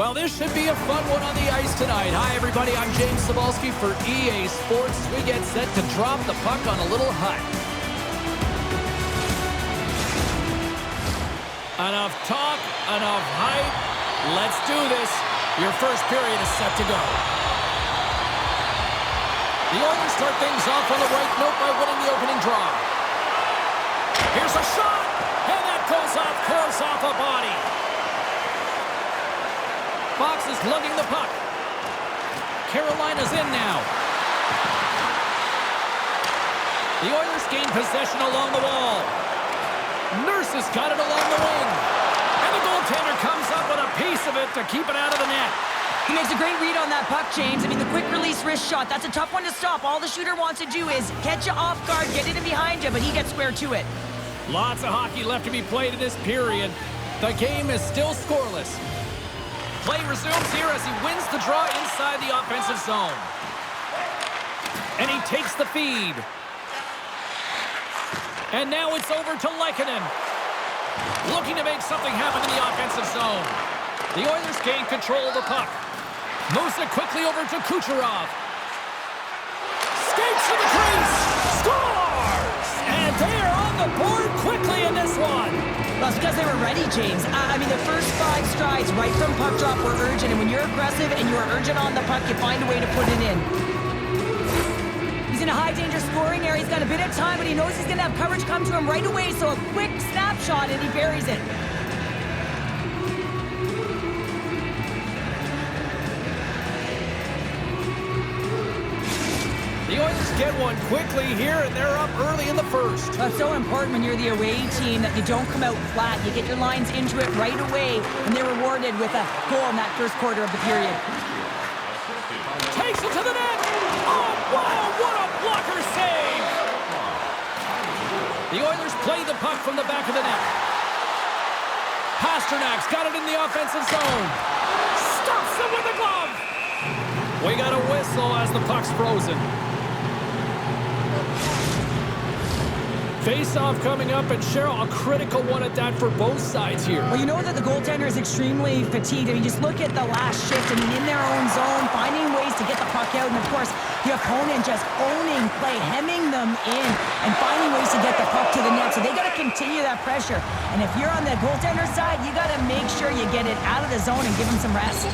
Well, this should be a fun one on the ice tonight. Hi, everybody. I'm James Cybulski for EA Sports. We get set to drop the puck on a little hut. Enough talk, enough hype. Let's do this. Your first period is set to go. The Oilers start things off on the right note by winning the opening draw. Here's a shot, and that goes off course off a body. Fox is lugging the puck. Carolina's in now. The Oilers gain possession along the wall. Nurse has got it along the wing. And the goaltender comes up with a piece of it to keep it out of the net. He makes a great read on that puck, James. I mean, the quick release wrist shot, that's a tough one to stop. All the shooter wants to do is catch you off guard, get it in behind you, but he gets square to it. Lots of hockey left to be played in this period. The game is still scoreless. Play resumes here as he wins the draw inside the offensive zone. And he takes the feed. And now it's over to Lehkonen. Looking to make something happen in the offensive zone. The Oilers gain control of the puck. Moves it quickly over to Kucherov. Skates to the crease. Scores! And they are on the board quickly in this one. That's because they were ready, James. I mean, the first 5 strides right from puck drop were urgent. And when you're aggressive and you're urgent on the puck, you find a way to put it in. He's in a high-danger scoring area. He's got a bit of time, but he knows he's going to have coverage come to him right away. So a quick snapshot, and he buries it. The Oilers get one quickly here, and they're up early in the first. That's so important when you're the away team that you don't come out flat. You get your lines into it right away, and they're rewarded with a goal in that first quarter of the period. Takes it to the net. Oh, wow, what a blocker save. The Oilers play the puck from the back of the net. Pasternak's got it in the offensive zone. Stops it with a glove. We got a whistle as the puck's frozen. Face-off coming up, and Cheryl, a critical one at that for both sides here. Well, you know that the goaltender is extremely fatigued. I mean, just look at the last shift. I mean, in their own zone, finding ways to get the puck out. And, of course, the opponent just owning play, hemming them in, and finding ways to get the puck to the net. So they got to continue that pressure. And if you're on the goaltender side, you got to make sure you get it out of the zone and give him some rest.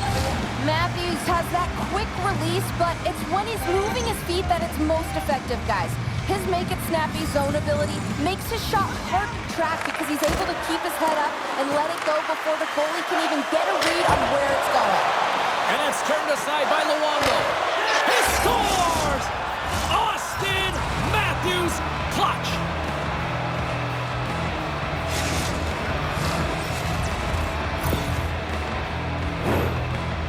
Matthews has that quick release, but it's when he's moving his feet that it's most effective, guys. His make-it-snappy zone ability makes his shot hard to track because he's able to keep his head up and let it go before the goalie can even get a read on where it's going. And it's turned aside by Luongo. He scores! Austin Matthews clutch.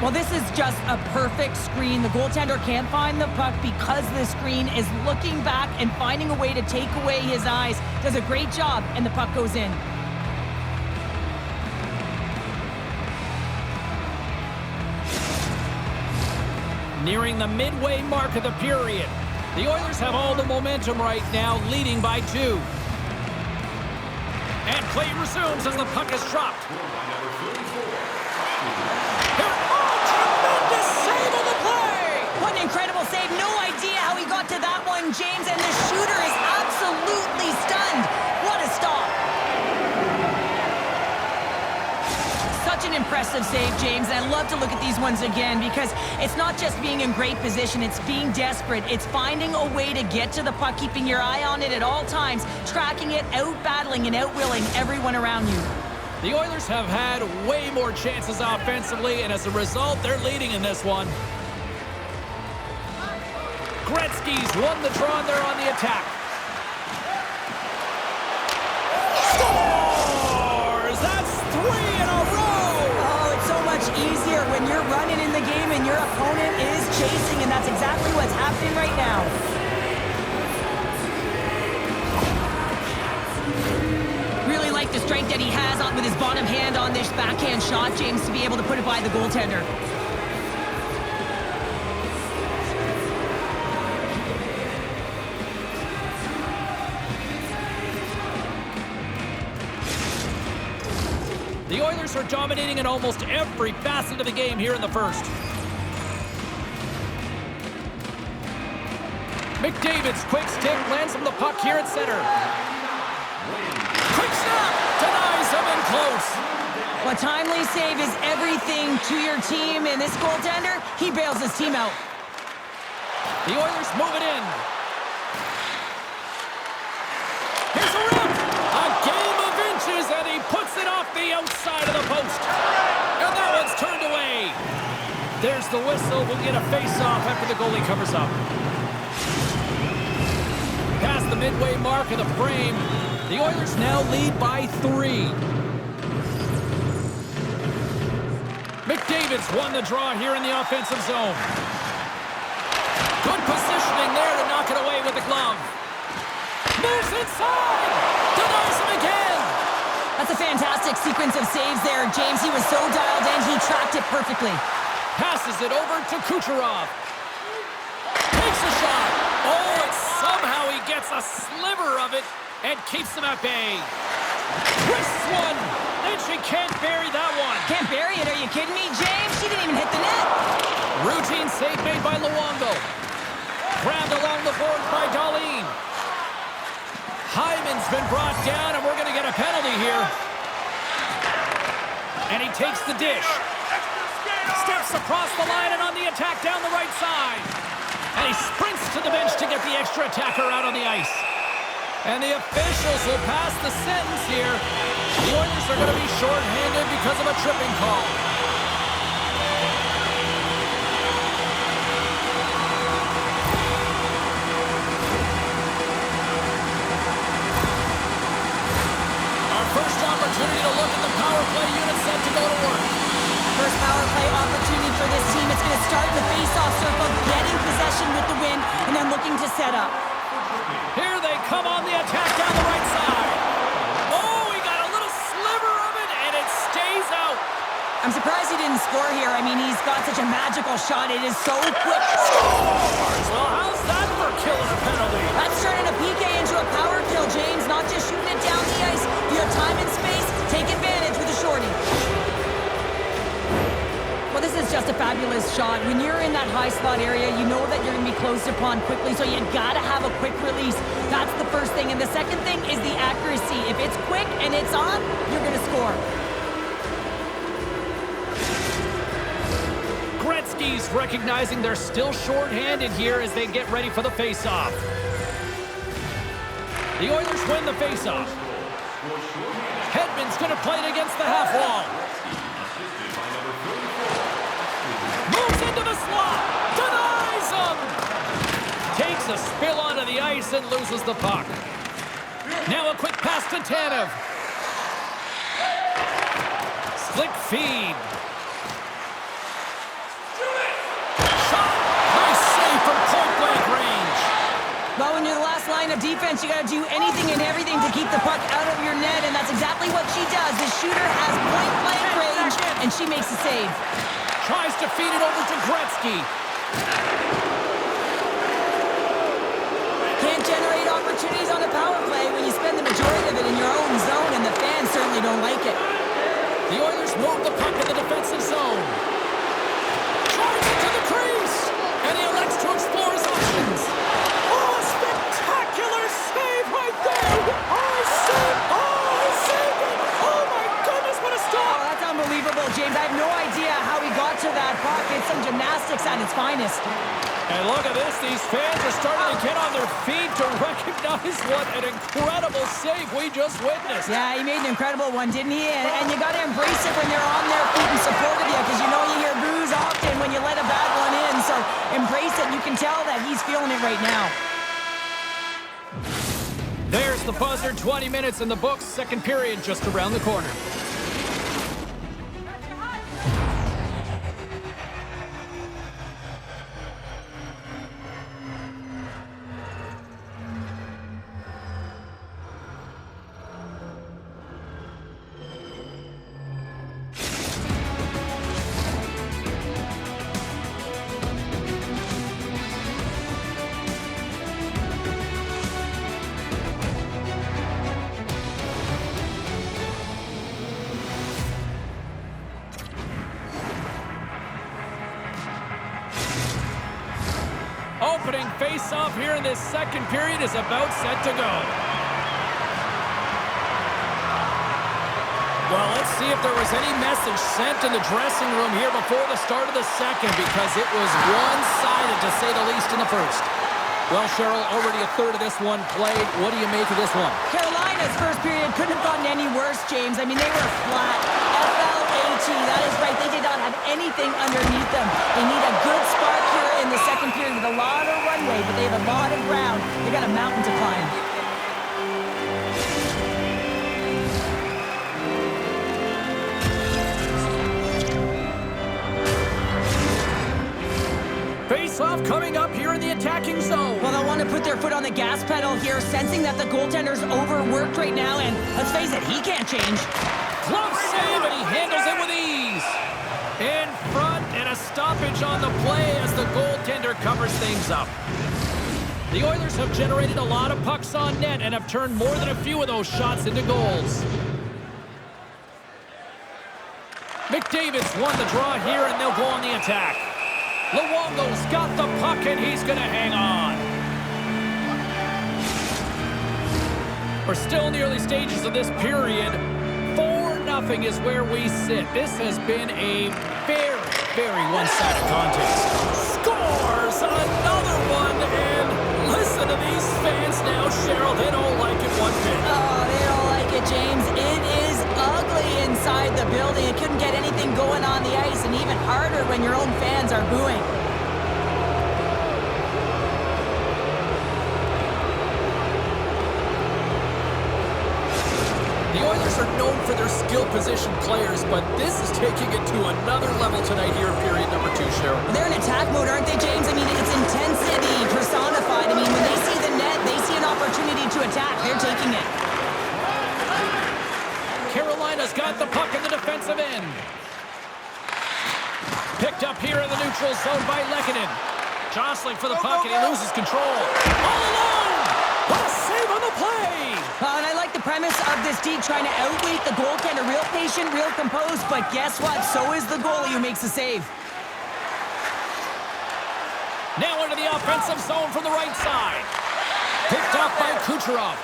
Well, this is just a perfect screen. The goaltender can't find the puck because the screen is looking back and finding a way to take away his eyes. Does a great job, and the puck goes in. Nearing the midway mark of the period. The Oilers have all the momentum right now, leading by 2. And play resumes as the puck is dropped. What an incredible save. No idea how he got to that one, James, and the shooter is absolutely stunned. What a stop. Such an impressive save, James, and I love to look at these ones again because it's not just being in great position, it's being desperate. It's finding a way to get to the puck, keeping your eye on it at all times, tracking it, out-battling and out-willing everyone around you. The Oilers have had way more chances offensively, and as a result, they're leading in this one. Gretzky's won the draw, and they're on the attack. Scores! That's 3 in a row! Oh, it's so much easier when you're running in the game and your opponent is chasing, and that's exactly what's happening right now. Really like the strength that he has with his bottom hand on this backhand shot, James, to be able to put it by the goaltender. The Oilers Oilers are dominating in almost every facet of the game here in the first. McDavid's quick stick lands him the puck here at center. Quick snap! Denies him in close. A timely save is everything to your team, and this goaltender, he bails his team out. The Oilers move it in. Here's a rip! A game of inches, and he puts it off the outside of the post. And that one's turned away. There's the whistle. We'll get a face-off after the goalie covers up. Past the midway mark of the frame, the Oilers now lead by 3. McDavid's won the draw here in the offensive zone. Good positioning there to knock it away with the glove. Moves inside! Denies him again! That's a fantastic sequence of saves there, James. He was so dialed in, he tracked it perfectly. Passes it over to Kucherov. Takes a shot. Oh, and somehow he gets a sliver of it and keeps him at bay. Twists one. Then she can't bury that one. Can't bury it, are you kidding me, James? She didn't even hit the net. Routine save made by Luongo. Grabbed along the board by Dahlin. Hyman's been brought down, and we're going to get a penalty here. And he takes the dish. Steps across the line and on the attack down the right side. And he sprints to the bench to get the extra attacker out on the ice. And the officials will pass the sentence here. The Oilers are going to be shorthanded because of a tripping call. Our first opportunity to look at the power play unit set to go to work. First power play opportunity for this team. It's going to start the face-off circle, getting possession with the win, and then looking to set up. Here they come on the attack down the right side. Oh, he got a little sliver of it, and it stays out. I'm surprised he didn't score here. I mean, he's got such a magical shot. It is so quick. Well, how's that for killing a penalty? That's turning a PK into a power kill, James. Not just shooting it down the ice. You have time and space. Take advantage with a shorty. Well, this is just a fabulous shot. When you're in that high slot area, you know that you're going to be closed upon quickly, so you got to have a quick release. That's the first thing. And the second thing is the accuracy. If it's quick and it's on, you're going to score. Gretzky's recognizing they're still shorthanded here as they get ready for the faceoff. The Oilers win the faceoff. Hedman's going to play it against the half wall. Moves into the slot. Denies him. Takes a spill onto the ice and loses the puck. Now a quick pass to Tanev. Slick feed. Shot. Nice save from point-blank range. Well, when you're the last line of defense, you got to do anything and everything to keep the puck out of your net, and that's exactly what she does. The shooter has point-blank range, and she makes a save. Tries to feed it over to Gretzky. Can't generate opportunities on a power play when you spend the majority of it in your own zone, and the fans certainly don't like it. The Oilers move the puck in the defensive zone. Drives it to the crease, and he elects to explore his options. Oh, a spectacular save right there! Oh, save! Oh, he saved it! Oh, my goodness, what a Oh, stop! that's unbelievable, James. I have no idea how he got to that puck. It's some gymnastics at its finest. And look at this, these fans are starting to get on their feet to recognize what an incredible save we just witnessed. Yeah, he made an incredible one, didn't he? And you got to embrace it when they're on their feet in support of you, because you know you hear boos often when you let a bad one in. So embrace it. You can tell that he's feeling it right now. There's the buzzer, 20 minutes in the books, second period just around the corner. opening face-off here in this second period is about set to go. Well, let's see if there was any message sent in the dressing room here before the start of the second, because it was one-sided, to say the least, in the first. Well, Cheryl, already a third of this one played. What do you make of this one? Carolina's first period couldn't have gotten any worse, James. I mean, they were flat. F-L-A-T, that is right. They did not have anything underneath them. They need a good spark here in the second period with a lot of runway, but they have a lot of ground. They got a mountain to climb. Face-off coming up here in the attacking zone. Well, they'll want to put their foot on the gas pedal here, sensing that the goaltender's overworked right now, and let's face it, he can't change. Close save, and he handles it with ease. In front, and a stoppage on the play as the goaltender covers things up. The Oilers have generated a lot of pucks on net and have turned more than a few of those shots into goals. McDavid's won the draw here, and they'll go on the attack. Luongo's got the puck, and he's going to hang on. We're still in the early stages of this period. 4-0 is where we sit. This has been a very, very one-sided contest. Scores another one, and listen to these fans now, Cheryl. They don't like it one bit. Oh, they don't like it, James. It is ugly inside the building. It couldn't get anything going on the ice, and even harder when your own fans are booing. The Oilers are known for their skill position players, but this is taking it to another level tonight here in period number 2, Cheryl. They're in attack mode, aren't they, James? I mean, it's intensity personified. I mean, when they see the net, they see an opportunity to attack. They're taking it. Carolina's got the puck in the defensive end. Picked up here in the neutral zone by Lehkonen. Jostling for the puck, and he loses control. All alone! What a save on the play! And I like the premise of this D trying to outweight the goaltender. Real patient, real composed, but guess what? So is the goalie who makes the save. Now into the offensive zone from the right side. Picked up by Kucherov.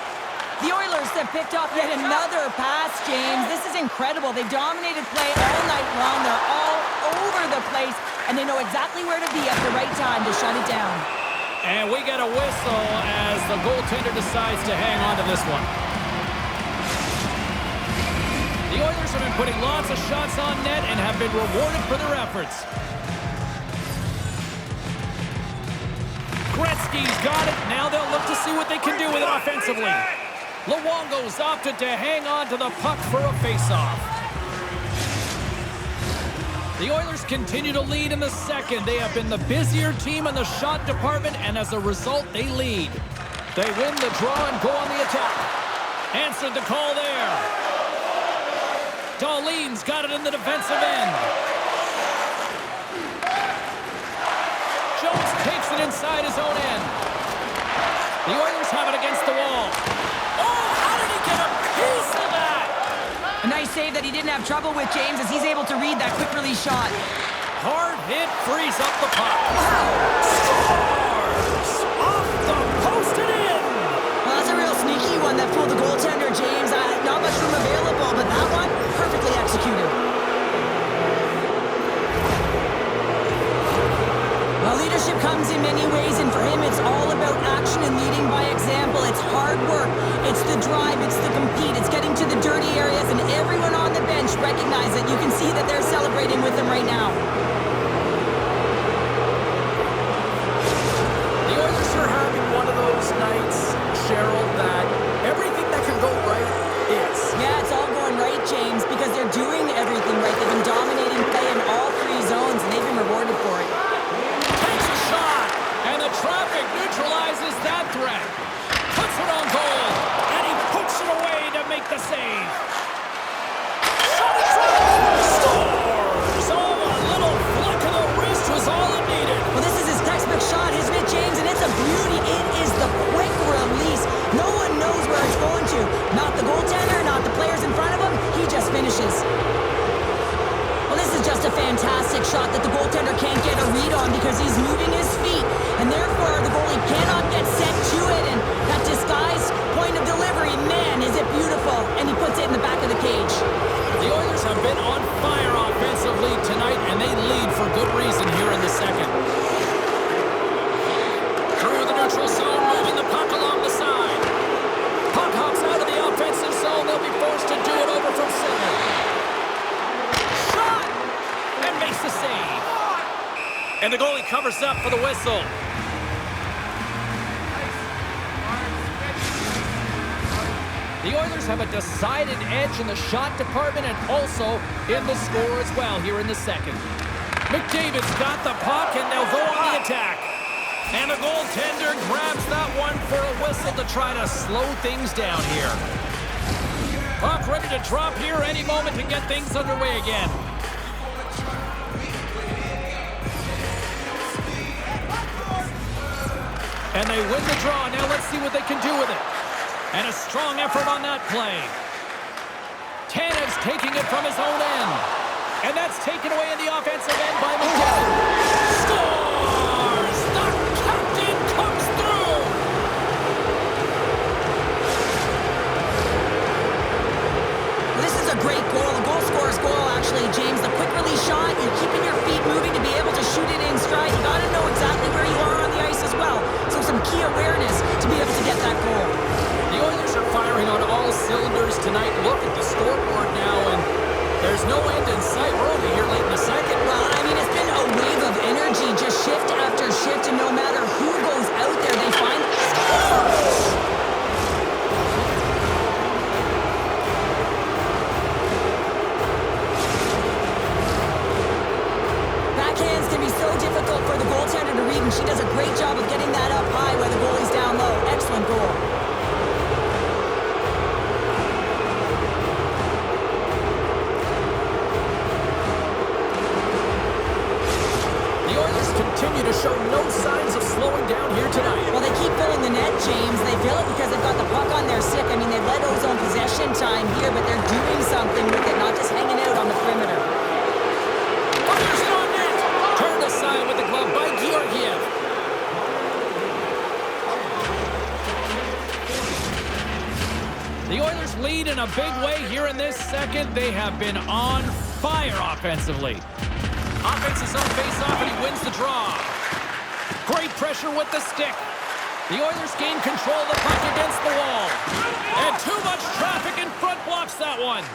The Oilers have picked off yet another pass, James. This is incredible. They've dominated play all night long. They're all over the place, and they know exactly where to be at the right time to shut it down. And we get a whistle as the goaltender decides to hang on to this one. The Oilers have been putting lots of shots on net and have been rewarded for their efforts. Gretzky's got it. Now they'll look to see what they can do with it offensively. Luongo's opted to hang on to the puck for a faceoff. The Oilers continue to lead in the second. They have been the busier team in the shot department, and as a result, they lead. They win the draw and go on the attack. Answered the call there. Dahlin's got it in the defensive end. Jones takes it inside his own end. The Oilers have it against the wall. Oh, how did he get a piece of that? A nice save that he didn't have trouble with, James, as he's able to read that quick release shot. Hard hit, frees up the puck. Wow! Scores! Off the post and in! Well, that's a real sneaky one that fooled the goaltender, James. Not much room available, but that one, perfectly executed. Well, leadership comes in many ways, and for him, it's all about action and leading by example. It's hard work, it's the drive, it's the compete, it's getting to the dirty areas, and everyone on the bench recognize it. You can see that they're celebrating with him right now. The Oilers are having one of those nights, Cheryl, that everything that can go right is. Yeah, it's all going right, James, because they're doing everything right. They've been dominating play in all three zones, and they've been rewarded for it. Takes a shot, and the traffic neutralizes that threat. Puts it on goal, and he puts it away to make the save. Shot it through! Scores! Oh, a little flick of the wrist was all it needed. Well, this is his textbook shot, isn't it, James? And it's a beauty. It is the quick release. No one knows where it's going to. Not the goaltender, not the players in front of him. He just finishes. Well, this is just a fantastic shot that the goaltender can't get a read on because he's moving his feet. And therefore, the goalie covers up for the whistle. The Oilers have a decided edge in the shot department and also in the score as well here in the second. McDavid's got the puck, and they'll go on the attack. And the goaltender grabs that one for a whistle to try to slow things down here. Puck ready to drop here any moment to get things underway again. And they win the draw. Now let's see what they can do with it. And a strong effort on that play. Tanev's taking it from his own end. And that's taken away in the offensive end by McDavid. Scores! The captain comes through! This is a great goal. A goal scorer's goal, actually, James. The quick release shot, you're keeping your feet moving to be able to shoot it in stride. You got to know exactly where you are on the ice as well. So some key awareness to be able to get that goal. The Oilers are firing on all cylinders tonight. Look at the scoreboard now, and there's no end in sight. We're only here late in the second. Well, I mean, it's been a wave of energy, just shift after shift, and no matter who goes out there, they find scores! Backhands can be so difficult for the goaltender to read, and she does a great job of getting that up high where the goalie's down low. Excellent goal. Continue to show no signs of slowing down here tonight. Well, they keep filling the net, James. They fill it because they've got the puck on their stick. I mean, they've let Ozone possession time here, but they're doing something with it, not just hanging out on the perimeter. Fires it on net. Turned aside with the glove by Georgiev. The Oilers lead in a big way here in this second. They have been on fire offensively. Offensive zone face-off, and he wins the draw. Great pressure with the stick. The Oilers gain control of the puck against the wall. And too much traffic in front blocks that one.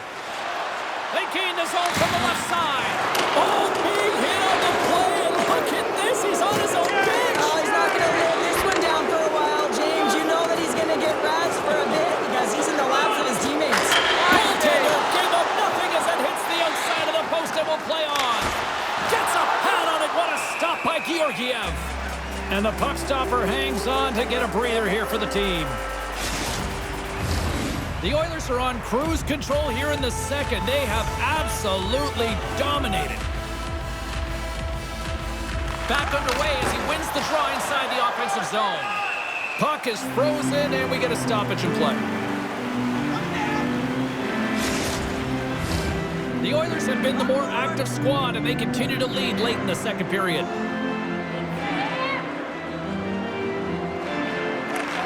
They gain the zone from the left side. Oh, big hit on the play. And look at this. He's on his own bench. Oh, he's not going to hold this one down for a while, James. You know that he's going to get razzed for a bit because he's in the laps of his teammates. Goaltender gave up nothing as it hits the outside of the post and will play on. Gets a pad on it. What a stop by Georgiev. And the puck stopper hangs on to get a breather here for the team. The Oilers are on cruise control here in the second. They have absolutely dominated. Back underway as he wins the draw inside the offensive zone. Puck is frozen, and we get a stoppage in play. The Oilers have been the more active squad, and they continue to lead late in the second period.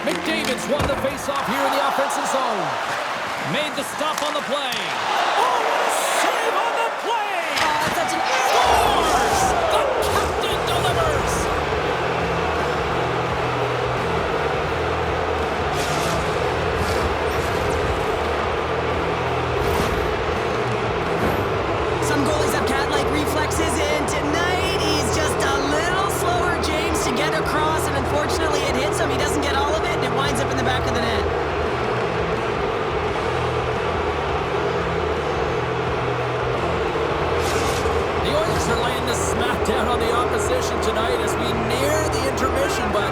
McDavid's won the face-off here in the offensive zone. Made the stop on the play. Oh, what a save on the play! Such an Scores! The captain delivers! Some goalies have cat-like reflexes, and tonight he's just a little slower, James, to get across, and unfortunately it hits him. He doesn't get all of it, and it winds up in the back of the net. The Oilers are laying this smackdown on the opposition tonight as we near the intermission, but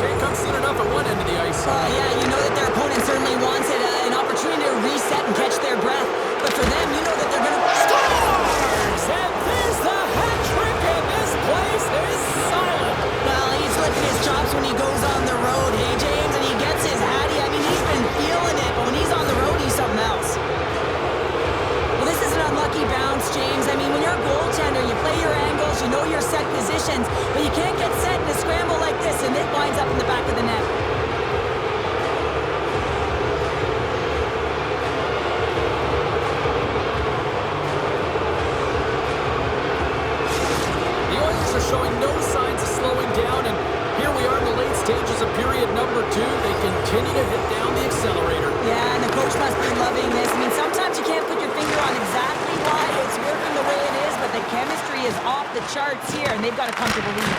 can't come soon enough at one end of the ice. Yeah, you know that their opponent certainly wants it, an opportunity to reset and catch their breath. But for them, you know that they're going to... Scores! And there's the hat trick, and this place is silent. Well, he's licking his chops when he goes on the road, hey, James, and he gets his hattie. I mean, he's been feeling it, but when he's on the road, he's something else. Well, this is an unlucky bounce, James. I mean, when you're a goaltender, you play your angles, you know your set positions, but you can't get set in a scramble like this, and it winds up in the back of the net. Showing no signs of slowing down, and here we are in the late stages of period number 2. They continue to hit down the accelerator. Yeah, and the coach must be loving this. I mean, sometimes you can't put your finger on exactly why it's working the way it is, but but the chemistry is off the charts here, and they've got a comfortable lead.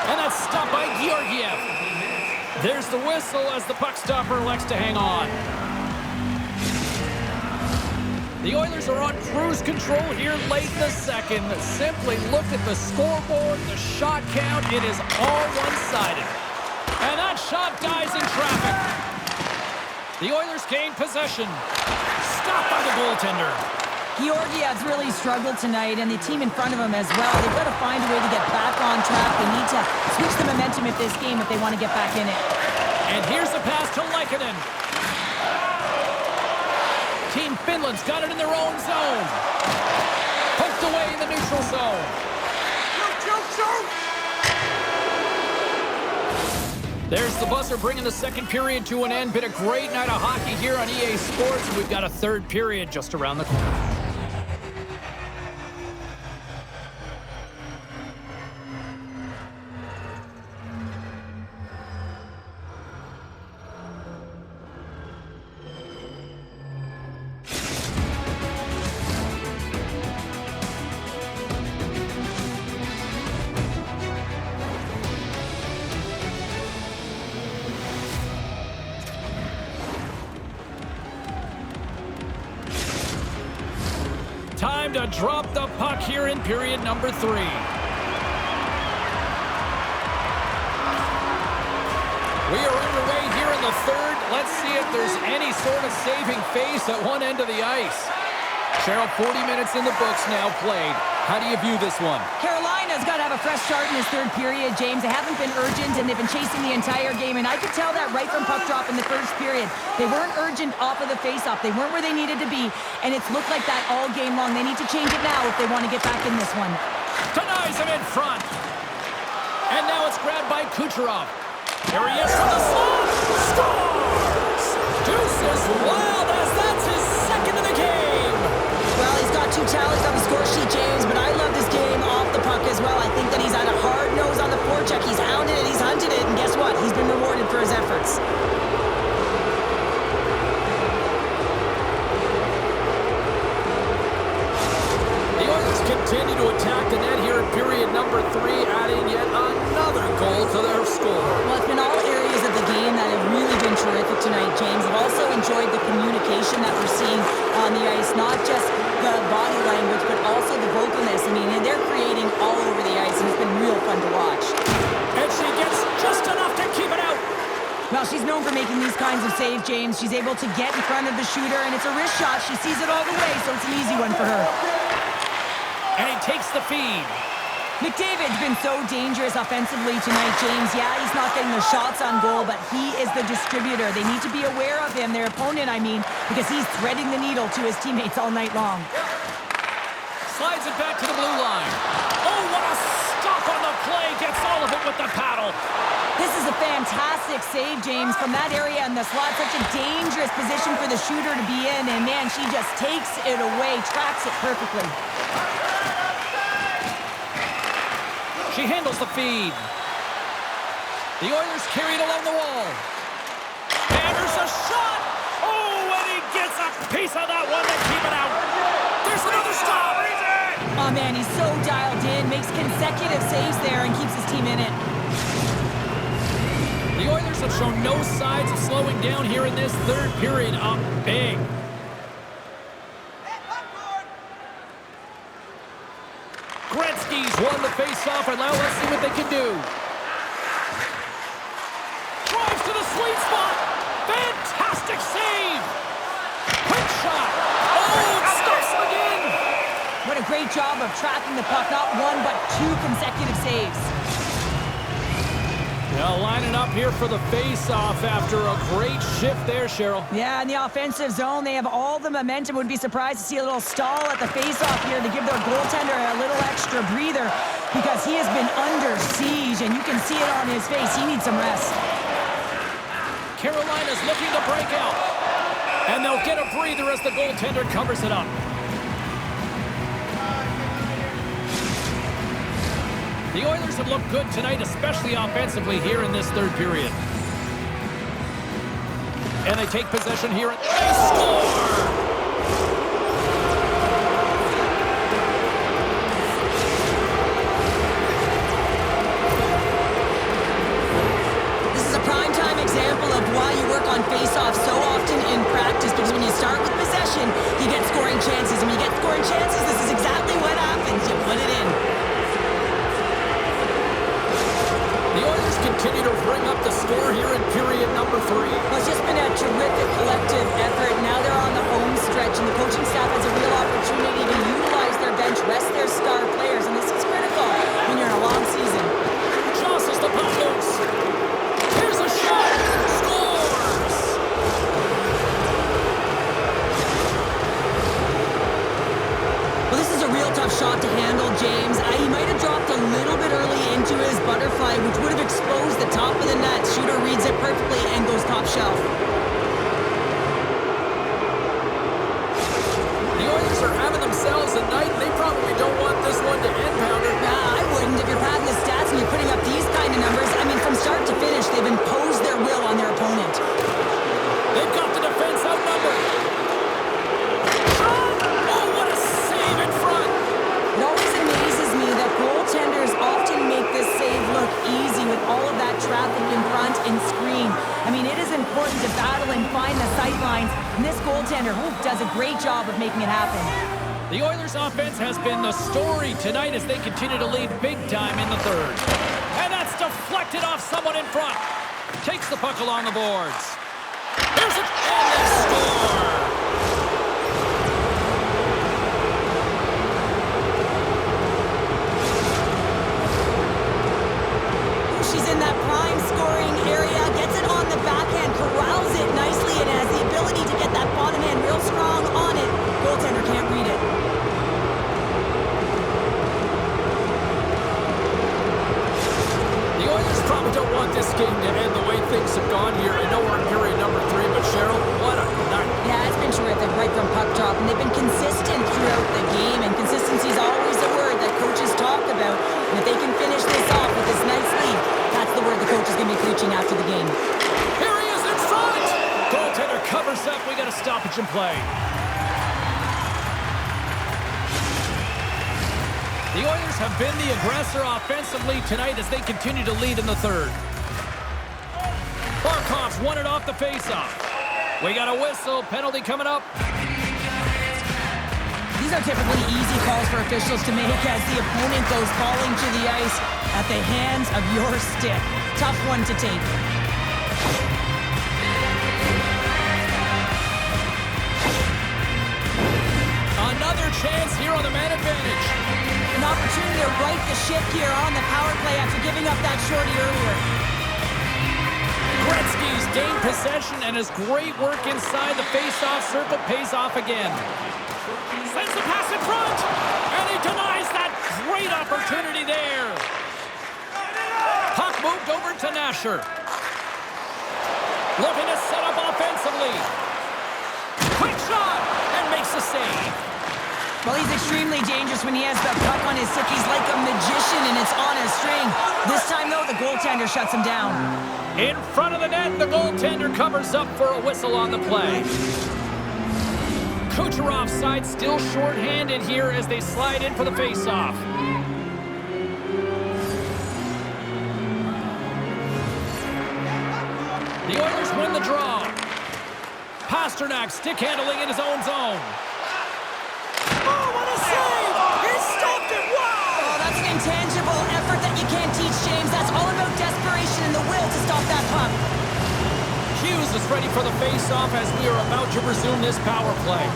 And that's stopped by Georgiev. There's the whistle as the puck stopper elects to hang on. The Oilers are on cruise control here late in the second. Simply look at the scoreboard, the shot count. It is all one-sided. And that shot dies in traffic. The Oilers gain possession. Stopped by the goaltender. Georgiev's really struggled tonight, and the team in front of him as well. They've got to find a way to get back on track. They need to switch the momentum of this game if they want to get back in it. And here's a pass to Leikonen. Team Finland's got it in their own zone. Poked away in the neutral zone. There's the buzzer bringing the second period to an end. Been a great night of hockey here on EA Sports. We've got a third period just around the corner. Time to drop the puck here in period number 3. We are underway here in the third. Let's see if there's any sort of saving face at one end of the ice. Cheryl, 40 minutes in the books now played. How do you view this one? Carolina's got to have a fresh start in this third period, James. They haven't been urgent, and they've been chasing the entire game, and I could tell that right from puck drop in the first period. They weren't urgent off of the faceoff. They weren't where they needed to be, and it's looked like that all game long. They need to change it now if they want to get back in this one. Denies him in front. And now it's grabbed by Kucherov. Here he is from the slot. Scores! Deuces wild as that's his second of the game. Well, he's got 2 tallies on the score sheet, James, but I love this game off the puck as well. I think that he's had a hard nose on the forecheck. He's hounded it, he's hunted it, and guess what? He's been rewarded for his efforts. The Oilers continue to attack the net here in period number 3, adding yet another goal to their score. Well, it's been all areas of the game that have really been terrific tonight, James. I've also enjoyed the communication that we're seeing on the ice, not just the body language, but also the vocalness. I mean, they're creating all over the ice, and it's been real fun to watch. And she gets just enough to keep it out. Well, she's known for making these kinds of saves, James. She's able to get in front of the shooter, and it's a wrist shot. She sees it all the way, so it's an easy one for her. And he takes the feed. McDavid's been so dangerous offensively tonight, James. Yeah, he's not getting the shots on goal, but he is the distributor. They need to be aware of him, their opponent, I mean, because he's threading the needle to his teammates all night long. Slides it back to the blue line. Oh, what a stop on the play. Gets all of it with the paddle. This is a fantastic save, James, from that area in the slot. Such a dangerous position for the shooter to be in, and man, she just takes it away, tracks it perfectly. She handles the feed. The Oilers carry it along the wall. And there's a shot. Oh, and he gets a piece of that one to keep it out. There's another stop. Oh, man, he's so dialed in, makes consecutive saves there and keeps his team in it. The Oilers have shown no signs of slowing down here in this third period. Up big. Gretzky's won the face-off, and now let's see what they can do. Drives to the sweet spot. Fantastic save. Quick shot. Oh, it stops him again. What a great job of tracking the puck. Not one, but 2 consecutive saves. Now lining up here for the face-off after a great shift there, Cheryl. Yeah, in the offensive zone, they have all the momentum. Would be surprised to see a little stall at the face-off here to give their goaltender a little extra breather because he has been under siege, and you can see it on his face. He needs some rest. Carolina's looking to break out, and they'll get a breather as the goaltender covers it up. The Oilers have looked good tonight, especially offensively here in this third period. And they take possession here and they score! on face-off so often in practice because when you start with possession, you get scoring chances. And when you get scoring chances, this is exactly what happens. You put it in. The Oilers continue to bring up the score here in period number 3. Well, it's just been a terrific collective effort. Now they're on the home stretch, and the coaching staff has a real opportunity to utilize their bench, rest their star players, and this is critical when you're in a long season. Jostles the puck loose. Here's a shot. Scores! Well, this is a real tough shot to handle, James. He might have dropped a little bit early into his butterfly, which would have exposed the top of the net. Shooter reads it perfectly and goes top shelf. The Oilers are having themselves a night. They probably don't want this one to end, Pounder. Nah, I wouldn't. If you're padding the stats and you're putting up these kind of numbers, I mean, from start to finish, they've imposed their will on their opponent. They've got the defense outnumbered. Oh, what a save in front. It always amazes me that goaltenders often make this save look easy with all of that traffic in front and screen. I mean, it is important to battle and find the sight lines, and this goaltender does a great job of making it happen. The Oilers' offense has been the story tonight as they continue to lead big time in the third. And that's deflected off someone in front. Takes the puck along the boards. Here's it, and they score! She's in that prime scoring area, gets it on the backhand, corrals it nicely, and has the ability to get that bottom hand real strong on it. Goaltender can't read it. The Oilers probably don't want this game to end the way things have gone here. I know we're in period number 3, but Cheryl, what a night. Yeah, it's been terrific right from puck drop, and they've been consistent throughout the game, and consistency is always a word that coaches talk about. And if they can finish this off with this nice lead, that's the word the coach is going to be preaching after the game. Here he is in front! Goaltender covers up. We got a stoppage in play. The Oilers have been the aggressor offensively tonight as they continue to lead in the third. Barkov's won it off the faceoff. We got a whistle. Penalty coming up. These are typically easy calls for officials to make as the opponent goes falling to the ice at the hands of your stick. Tough one to take. Another chance here on the man advantage. An opportunity to right the ship here on the power play after giving up that shorty earlier. Gretzky's gained possession and his great work inside the face-off circle pays off again. Sends the pass in front, and he denies that great opportunity there. Puck moved over to Nasher. Looking to set up offensively. Quick shot, and makes the save. Well, he's extremely dangerous when he has the puck on his stick. He's like a magician, and it's on a string. This time, though, the goaltender shuts him down. In front of the net, the goaltender covers up for a whistle on the play. Kucherov's side still shorthanded here as they slide in for the faceoff. The Oilers win the draw. Pasternak stick handling in his own zone. Oh, what a save! He stopped it! Wow! Oh, that's an intangible effort that you can't teach, James. That's all about desperation and the will to stop that puck. Hughes is ready for the face-off as we are about to resume this power play.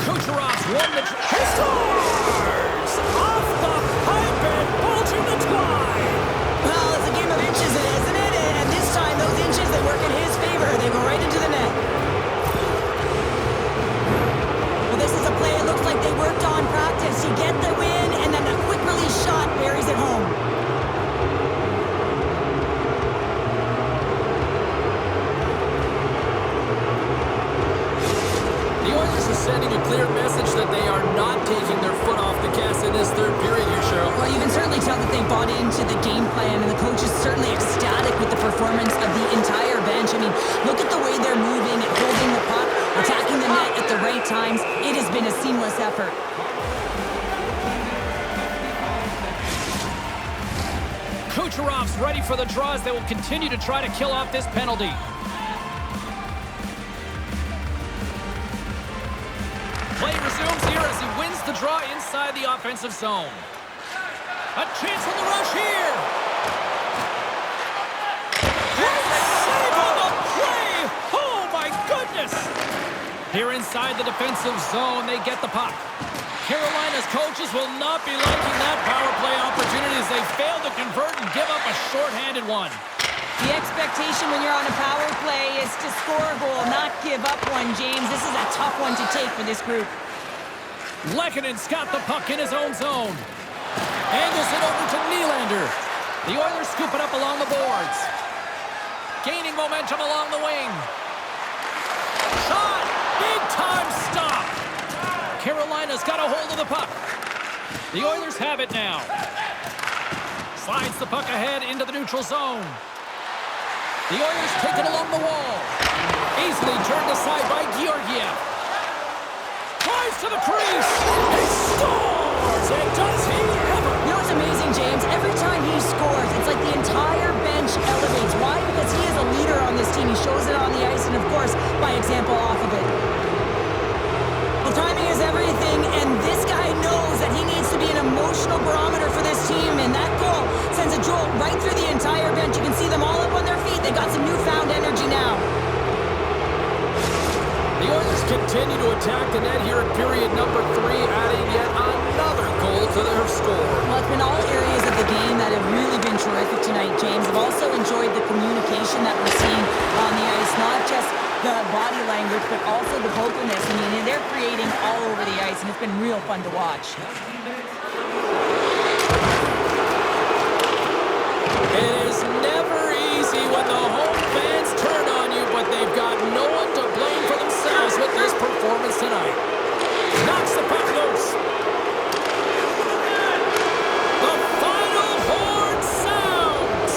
Kucherov's won the... He scores! Off the pipe and bulging the twine! Well, it's a game of inches, isn't it? And this time, those inches, they work in his favor. They go right into the net. Well, this is a play it looks like they worked on practice. You get the win, and then a quick release shot buries it home. The Oilers are sending a clear message that they are not taking their foot off the gas in this third period here, Cheryl. Well, you can certainly tell that they bought into the game plan, and the coach is certainly ecstatic with the performance of the entire bench. I mean, look at the way they're moving, holding the puck, attacking the net at the right times. It has been a seamless effort. Kucherov's ready for the draw as they will continue to try to kill off this penalty. Play resumes here as he wins the draw inside the offensive zone. A chance on the rush here. Great save on the play. Oh, my goodness. Here inside the defensive zone, they get the puck. Carolina's coaches will not be liking that power play opportunity as they fail to convert and give up a shorthanded one. The expectation when you're on a power play is to score a goal, not give up one, James. This is a tough one to take for this group. Lekkonen's got the puck in his own zone. Angles it over to Nylander. The Oilers scoop it up along the boards. Gaining momentum along the wing. Shot! Big time stop! Carolina's got a hold of the puck. The Oilers have it now. Slides the puck ahead into the neutral zone. The Oilers take it along the wall. Easily turned aside by Georgiev. Drives to the crease. He scores! And does he ever? You know what's amazing, James? Every time he scores, it's like the entire bench elevates. Why? Because he is a leader on this team. He shows it on the ice and, of course, by example off of it. Well, timing is everything, and this guy knows that he needs to be an emotional barometer for this team, and that goal sends a jolt right through the entire bench. You can see them all up on their feet. They got some newfound energy now. The Oilers continue to attack the net here in period number 3, adding yet another goal to their score. Well, it's been all areas of the game that have really been terrific tonight, James. I've also enjoyed the communication that we're seeing on the ice, not just the body language, but also the vocalness. I mean, they're creating all over the ice, and it's been real fun to watch. It is never easy when the home fans turn on you, but they've got no one to blame for themselves with this performance tonight. Knocks the puck loose. The final horn sounds.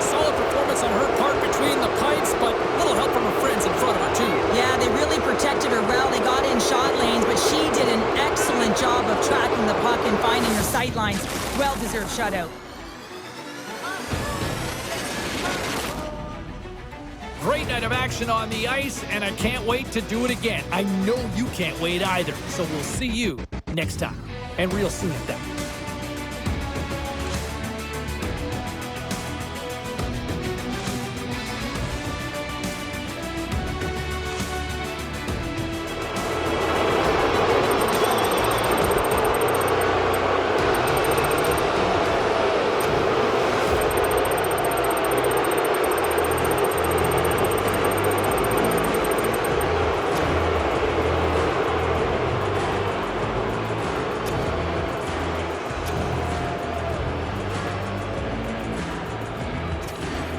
Solid performance on her part between the pipes, but little help from her friends in front of her, too. Yeah, they really protected her well. They got in shot lanes, but she did an excellent job of tracking the puck and finding her sight lines. Well-deserved shutout. Great night of action on the ice, and I can't wait to do it again. I know you can't wait either, so we'll see you next time, and real soon at that.